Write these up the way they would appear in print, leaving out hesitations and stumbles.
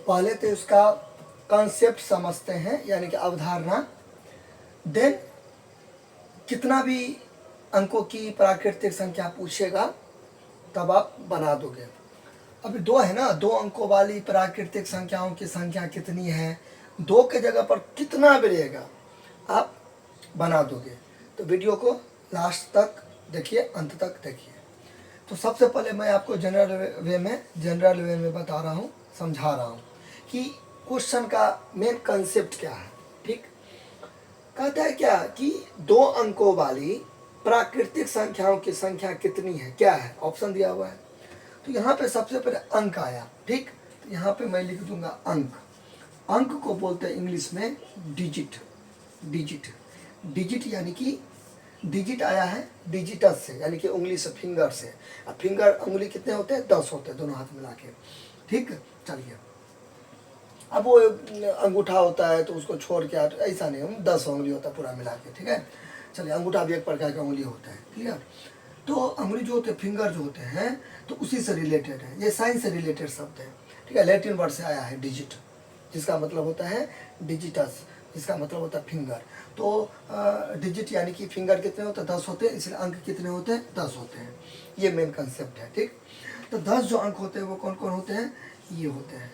पहले तो उसका कॉन्सेप्ट समझते हैं, यानी कि अवधारणा। देन कितना भी अंकों की प्राकृतिक संख्या पूछेगा तब आप बना दोगे। अभी दो है ना, 2 अंकों वाली प्राकृतिक संख्याओं की संख्या कितनी है, 2 के जगह पर कितना भी रहेगा आप बना दोगे। तो वीडियो को लास्ट तक देखिए, अंत तक देखिए। तो सबसे पहले मैं आपको जनरल वे में बता रहा हूँ, समझा रहा हूँ कि क्वेश्चन का मेन कंसेप्ट क्या है। ठीक, कहता है क्या कि 2 अंकों वाली प्राकृतिक संख्याओं की संख्या कितनी है, क्या है, ऑप्शन दिया हुआ है। तो यहाँ पे सबसे पहले अंक आया। ठीक, तो यहाँ पे मैं लिख दूंगा अंक। अंक को बोलते हैं इंग्लिश में डिजिट। डिजिट यानी कि डिजिट आया है डिजिटस से, यानी कि उंगली से, फिंगर से। अब फिंगर उंगली कितने होते हैं, 10 होते हैं दोनों हाथ मिला के। ठीक, चलिए अब वो अंगूठा होता है तो उसको छोड़ के तो ऐसा नहीं, 10 उंगली होता है पूरा मिला के। ठीक है, चलिए अंगूठा भी एक प्रकार का उंगली होता है। क्लियर। तो उंगली जो होते हैं, फिंगर जो होते हैं, तो उसी से रिलेटेड है, ये साइंस से रिलेटेड शब्द है। ठीक है, लैटिन वर्ड से आया है डिजिट, जिसका मतलब होता है डिजिटस, जिसका मतलब होता है फिंगर। तो डिजिट यानी कि फिंगर कितने होते हैं, 10 होते हैं, इसलिए अंक कितने होते हैं, 10 होते हैं। ये मेन कंसेप्ट है। ठीक, तो 10 जो अंक होते हैं वो कौन कौन होते हैं, ये होते हैं,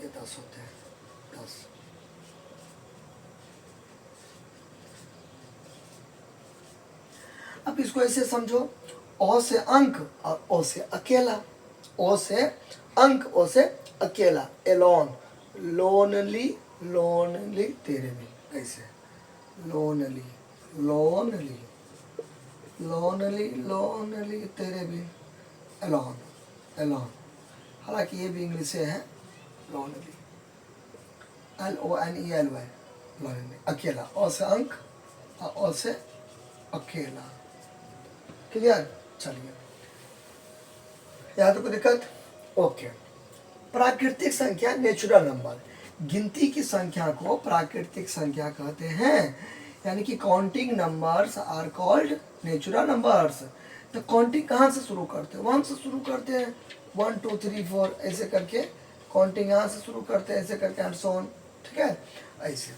ये 10 होते हैं, 10। अब इसको ऐसे समझो, ओ से अंक और ओ से अकेला। ओ से अंक, ओ से अकेला, एलोन, लोनली, लोनली तेरे में, ऐसे लोनली, लोनली, लोनली, लोनली तेरे भी, एलोन, एलोन। हालांकि ये भी इंग्लिश से है, लोनली, LONELY, लोनली, अकेला। ओ से अंक और ओ से अकेला। क्लियर। चलिए, यहाँ तो कोई दिक्कत, ओके। प्राकृतिक संख्या, नेचुरल नंबर, गिनती की संख्या को प्राकृतिक संख्या कहते हैं, यानी कि counting numbers are called natural numbers. तो काउंटिंग कहाँ से शुरू करते हैं, 1 से शुरू करते हैं, 1 2 3 4 ऐसे करके काउंटिंग यहाँ से शुरू करते हैं, ऐसे करके एंड सो ऑन। ठीक है, ऐसे,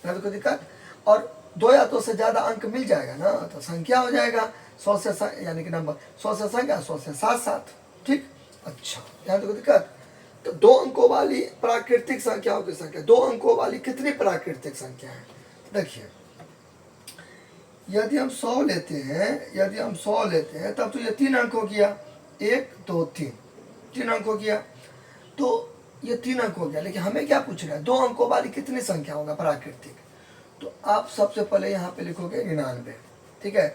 यहाँ तो कोई दिक्कत। और 2 या 2 से ज़्यादा अंक मिल जाएगा ना तो संख्या हो जाएगा 100 से, यानी कि नंबर 100 से संख्या, 100 से 7 ठीक, अच्छा, यहाँ तो कोई दिक्कत। तो 2 अंकों वाली प्राकृतिक संख्याओं की संख्या, 2 अंकों वाली कितनी प्राकृतिक संख्या है, देखिए यदि हम 100 लेते हैं, तब तो ये 3 अंक हो गया, 1 2 3, 3 अंक हो गया, तो ये 3 अंक हो गया। लेकिन हमें क्या पूछ रहा है, 2 अंकों वाली कितनी संख्या होगा प्राकृतिक। तो आप सबसे पहले यहाँ पे लिखोगे 99। ठीक है,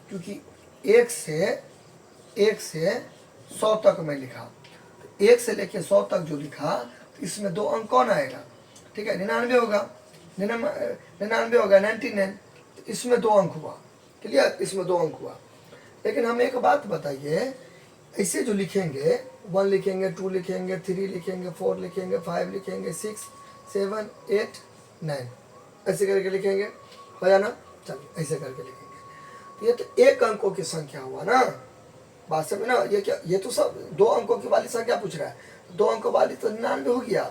क्योंकि 1 से 100 तक मैं लिखा, 1 से लेके 100 तक जो लिखा, तो इसमें 2 अंक कौन आएगा, ठीक है, 99 होगा, 99 होगा, 99, तो इसमें 2 अंक हुआ। क्लियर, इसमें 2 अंक हुआ। लेकिन हम एक बात बताइए, ऐसे जो लिखेंगे, 1 लिखेंगे, 2 लिखेंगे, 3 लिखेंगे, 4 लिखेंगे, 5 लिखेंगे, 6 7 8 9, ऐसे करके लिखेंगे, हो या ना। चलिए ऐसे करके लिखेंगे, तो ये तो 1 अंकों की संख्या हुआ ना, बात समझ ना। ये क्या, ये तो सब 2 अंकों की वाली संख्या पूछ रहा है, 2 अंकों वाली तो 99 हो गया,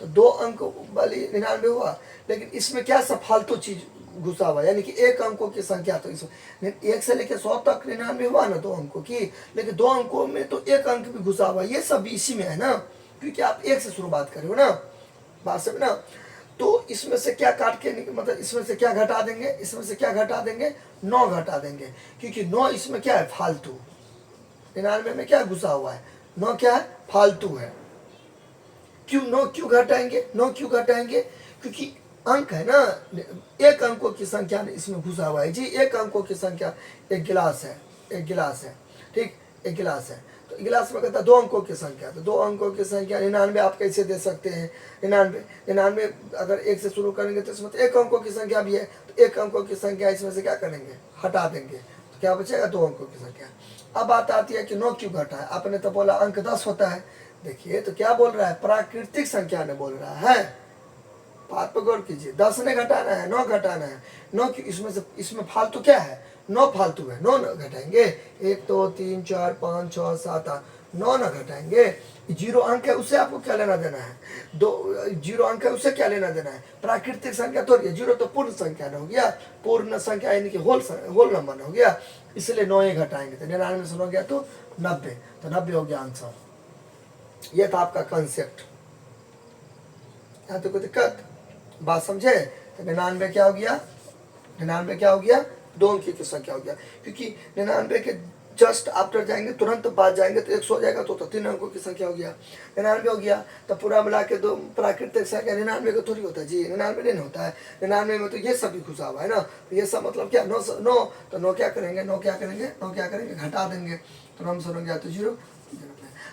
तो 2 अंक वाली 99 हुआ। लेकिन इसमें क्या सब फालतू चीज घुसा हुआ, यानी कि 1 अंकों की संख्या, तो इसमें 1 से लेकर 100 तक 99 हुआ ना 2 अंकों की, लेकिन 2 अंकों में तो 1 अंक भी घुसा हुआ, ये सब भी इसी में है ना, क्योंकि आप 1 से शुरुआत कर रहे हो ना, बात समझ ना। तो इसमें से क्या काट के, मतलब इसमें से क्या घटा देंगे, इसमें से क्या घटा देंगे, 9 घटा देंगे, क्योंकि 9 इसमें क्या है, फालतू। 99 में क्या घुसा हुआ है, 9 क्या है, फालतू है। क्यों 9 क्यों घटाएंगे, 9 क्यों घटाएंगे, क्योंकि अंक है ना, 1 अंकों की संख्या इसमें घुसा हुआ है जी। 1 अंकों की संख्या, एक गिलास है, ठीक, एक गिलास है, तो गिलास में कहता है 2 अंकों की संख्या, तो 2 अंकों की संख्या 99 आप कैसे दे सकते हैं, 99 अगर 1 से शुरू करेंगे तो इसमें 1 अंकों की संख्या भी है, तो 1 अंकों की संख्या इसमें से क्या करेंगे, हटा देंगे, तो क्या बचेगा, 2 अंकों की संख्या। अब बात आती है कि 9 क्यों घटा है, आपने तो बोला अंक 10 होता है। देखिए तो क्या बोल रहा है, प्राकृतिक संख्या ने बोल रहा है, बात पर गौर कीजिए, 10 ने घटाना है, 9 घटाना है, 9 की इसमें फालतू क्या है, 9 फालतू है, 9 घटाएंगे, 1 2 3 4 5 6 7 8, 9 ना घटाएंगे, 0 अंक है उससे आपको क्या लेना देना है, 0 अंक है उससे क्या लेना देना है, प्राकृतिक संख्या थोड़ी है, 0 तो पूर्ण संख्या ना हो गया, पूर्ण संख्या यानी कि होल नंबर हो गया, इसलिए 9 ही घटाएंगे तो 99 से 9 गया तो 90, तो 90 हो गया आंसर। ये था आपका कंसेप्ट। यहाँ तो कोई दिक्कत, बात समझे? तो 99 क्या हो गया, 99 क्या हो गया, 2 अंक की संख्या हो गया, क्योंकि 99 के जस्ट आफ्टर जाएंगे, तुरंत बाद जाएंगे तो 100 हो जाएगा, तो 3 अंकों की संख्या हो गया, 99 हो गया। तो पूरा मिला के दो प्राकृतिक संख्या 99 का थोड़ी होता है जी, 99 नहीं होता है, 99 में तो ये सब भी घुसा हुआ है ना, तो ये सब मतलब क्या, 9 तो 9 क्या करेंगे, 9 क्या करेंगे, 9 क्या करेंगे, घटा देंगे, तो 9 से 9 गया तो 0।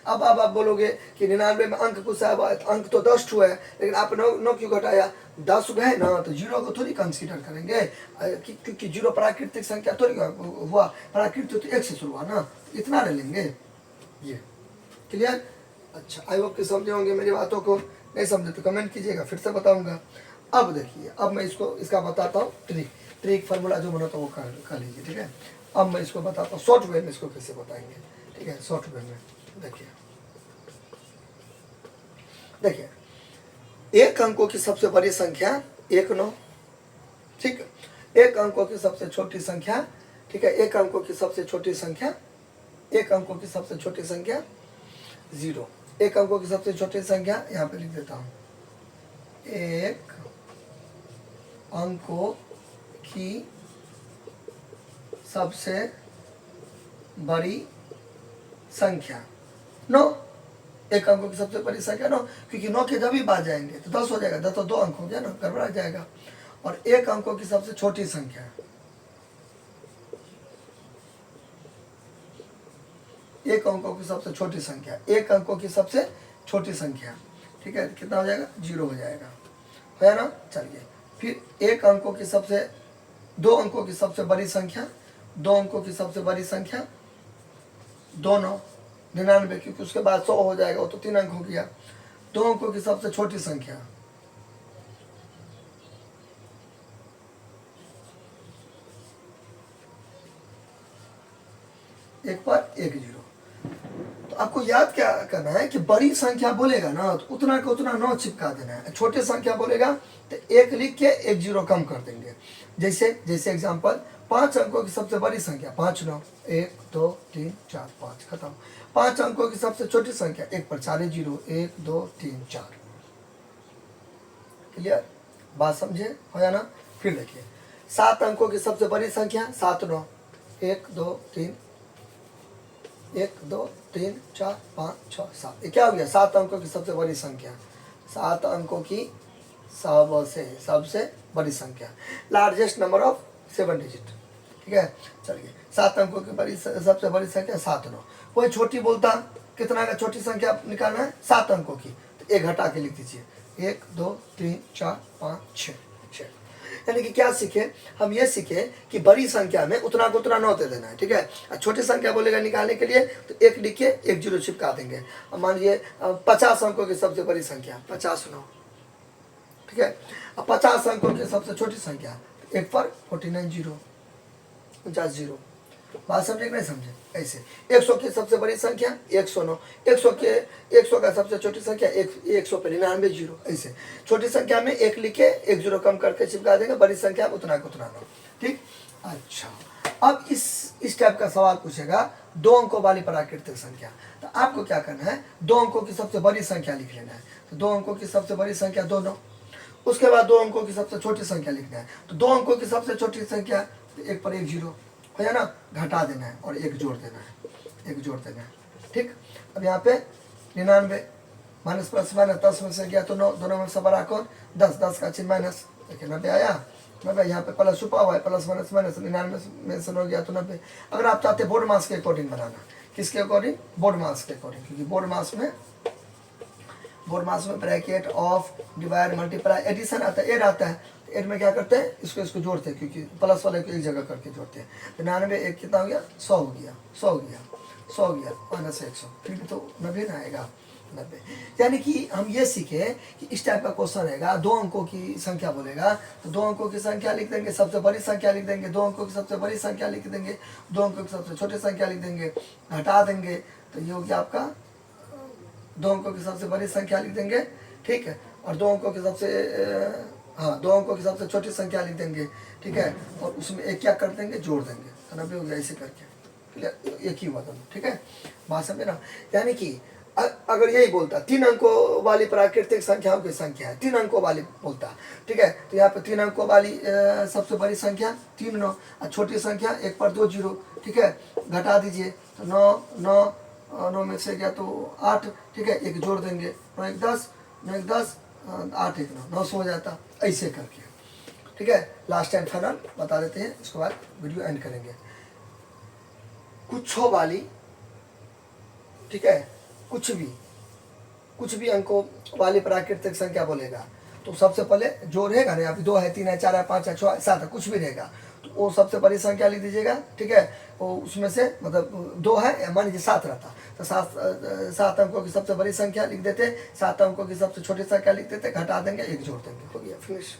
अब आप बोलोगे कि 99 में अंक कुछ है, अंक तो 10 हुआ है, लेकिन आप 9 क्यों घटाया, 10 गए ना, तो 0 को थोड़ी कंसीडर करेंगे, क्योंकि 0 प्राकृतिक संख्या थोड़ी हुआ, प्राकृतिक तो 1 से शुरू हुआ ना, इतना ले लेंगे। ये क्लियर? अच्छा, आई होप कि समझे होंगे मेरी बातों को, नहीं समझे तो कमेंट कीजिएगा, फिर से बताऊंगा। अब देखिए, अब मैं इसका बताता हूँ ट्रिक फार्मूला जो बना था वो कर लीजिए, ठीक है। अब मैं इसको बताता हूँ शॉर्ट वे में, इसको कैसे बताएंगे, ठीक है, शॉर्ट वे में। देखिए 1 अंकों की सबसे बड़ी संख्या 1 9, ठीक है। 1 अंकों की सबसे छोटी संख्या, ठीक है, 1 अंकों की सबसे छोटी संख्या, 1 अंकों की सबसे छोटी संख्या 0। 1 अंकों की सबसे छोटी संख्या यहाँ पे लिख देता हूँ, 1 अंकों की सबसे बड़ी संख्या 9। 1 अंकों की सबसे बड़ी संख्या 9, क्योंकि 9 के जब भी बाद जाएंगे तो 10 हो जाएगा, 10 तो 2 अंक हो गया ना, गड़बड़ा जाएगा। और 1 अंकों की सबसे छोटी संख्या, 1 अंकों की सबसे छोटी संख्या, 1 अंकों की सबसे छोटी संख्या, ठीक है, कितना हो जाएगा, 0 हो जाएगा, है ना। चलिए फिर 1 अंकों की सबसे 2 अंकों की सबसे बड़ी संख्या, 2 अंकों की सबसे बड़ी संख्या 2 9 99, क्योंकि उसके बाद 100 हो जाएगा, वो तो 3 अंक हो गया। 2 अंकों की सबसे छोटी संख्या, एक पर 1 0। तो आपको याद क्या करना है कि बड़ी संख्या बोलेगा ना तो उतना का उतना 9 चिपका देना है, छोटे संख्या बोलेगा तो 1 लिख के 1 0 कम कर देंगे। जैसे एग्जांपल 5 अंकों की सबसे बड़ी संख्या 5 9, 1 2 3 4 5 खत्म। 5 अंकों की सबसे छोटी संख्या 1 पर 4 0, 1 2 3 4। क्लियर, बात समझे हो या ना। फिर देखिए 7 अंकों की सबसे बड़ी संख्या 7 9, 1 2 3, 1 2 3 4 5 6 7, ये क्या हो गया, 7 अंकों की सबसे बड़ी संख्या, 7 अंकों की सबसे बड़ी संख्या, लार्जेस्ट नंबर ऑफ 7 डिजिट, ठीक है। चलिए 7 अंकों की सबसे बड़ी संख्या 7 9, कोई छोटी बोलता कितना का छोटी संख्या निकालना है, 7 अंकों की, तो 1 घटा के लिख दीजिए, 1 2 3 4 5 6। यानी कि क्या सीखे हम, ये सीखे कि बड़ी संख्या में उतना को उतना 9 दे देना है, ठीक है। और छोटी संख्या बोलेगा निकालने के लिए तो 1 लिख के 1 0 चिपका देंगे। अब मान लीजिए 50 अंकों की सबसे बड़ी संख्या 50 9, ठीक है। अब 50 अंकों की सबसे छोटी संख्या 1 पर 49 0, 50 0। बात समझे कि नहीं समझे? ऐसे 100 की सबसे बड़ी संख्या 109, 100 का सबसे छोटी संख्या 100 पे 99 0। ऐसे छोटी संख्या में 1 लिखे 1 0 कम करके चिपका देंगे, बड़ी संख्या में उतना का उतना 9, ठीक। अच्छा, अब इस टाइप का सवाल पूछेगा 2 अंकों वाली प्राकृतिक संख्या, तो आपको क्या करना है, 2 अंकों की सबसे बड़ी संख्या लिख लेना है। तो 2 अंकों की सबसे बड़ी संख्या 2 9, उसके बाद 2 अंकों की सबसे छोटी संख्या लिखना है। तो 2 अंकों की सबसे छोटी संख्या 1 पर 1 0 है ना, घटा देना है और 1 जोड़ देना है, 1 जोड़ देना है, ठीक। अब यहाँ पे 99 माइनस प्लस माइनस 10 में से गया तो 9, दोनों में से बड़ा कौन, 10, 10 का चिन्ह माइनस, देखिए 90 आया, 90। यहाँ पे प्लस छुपा हुआ है, प्लस माइनस माइनस, 99 में से 9 गया तो 90। अगर आप चाहते बोर्ड मास के अकॉर्डिंग बनाना, किसके अकॉर्डिंग, बोर्ड मास के अकॉर्डिंग, क्योंकि बोर्ड मास में bracket of divide multiply addition आता है, एड आता है, एड में क्या करते हैं, इसको जोड़ते हैं, क्योंकि प्लस वाले को एक जगह करके जोड़ते हैं। 99 1 कितना हो गया, 100 हो गया, 100 हो गया, 100 हो गया माइनस 100, फिर भी तो 90 ना आएगा, 90। यानी कि हम ये सीखे कि इस टाइप का क्वेश्चन रहेगा, 2 अंकों की संख्या बोलेगा तो 2 अंकों की संख्या लिख देंगे, सबसे बड़ी संख्या लिख देंगे, 2 अंकों की सबसे बड़ी संख्या लिख देंगे, 2 अंकों की सबसे छोटी संख्या लिख देंगे, घटा देंगे, तो ये हो गया आपका 2 अंकों की सबसे बड़ी संख्या लिख देंगे, ठीक है, और 2 अंकों की सबसे 2 अंकों की सबसे छोटी संख्या लिख देंगे, ठीक है, और उसमें एक क्या कर देंगे, जोड़ देंगे, 90 हो गया ऐसे करके, एक ही हुआ दोनों, ठीक है, बात समझे ना। यानी कि अगर यही बोलता 3 अंकों वाली प्राकृतिक संख्याओं की संख्या है, 3 अंकों वाली बोलता, ठीक है, तो यहाँ पे 3 अंकों वाली सबसे बड़ी संख्या 3 9, और छोटी संख्या 1 पर 2 जीरो, ठीक है, घटा दीजिए तो 9 में से गया तो 8, ठीक है, एक जोड़ देंगे, 9 1 10, 9 1 10, 8 1 9, 900 हो जाता, ऐसे करके, ठीक है। लास्ट एंड फाइनल बता देते हैं, उसके बाद वीडियो एंड करेंगे। कुछों वाली, ठीक है, कुछ भी अंकों वाली प्राकृतिक संख्या बोलेगा तो सबसे पहले जो रहेगा ना, यहाँ पे 2 है, 3 है, 4 है, 5 है, 6 है, 7 है, कुछ भी रहेगा तो वो सबसे बड़ी संख्या लिख दीजिएगा, ठीक है, वो उसमें से मतलब 2 है, मान लीजिए 7 रहता तो 7 अंकों की सबसे बड़ी संख्या लिख देते, 7 अंकों की सबसे छोटी संख्या लिख देते, घटा देंगे, एक जोड़ देंगे, हो गया फिनिश।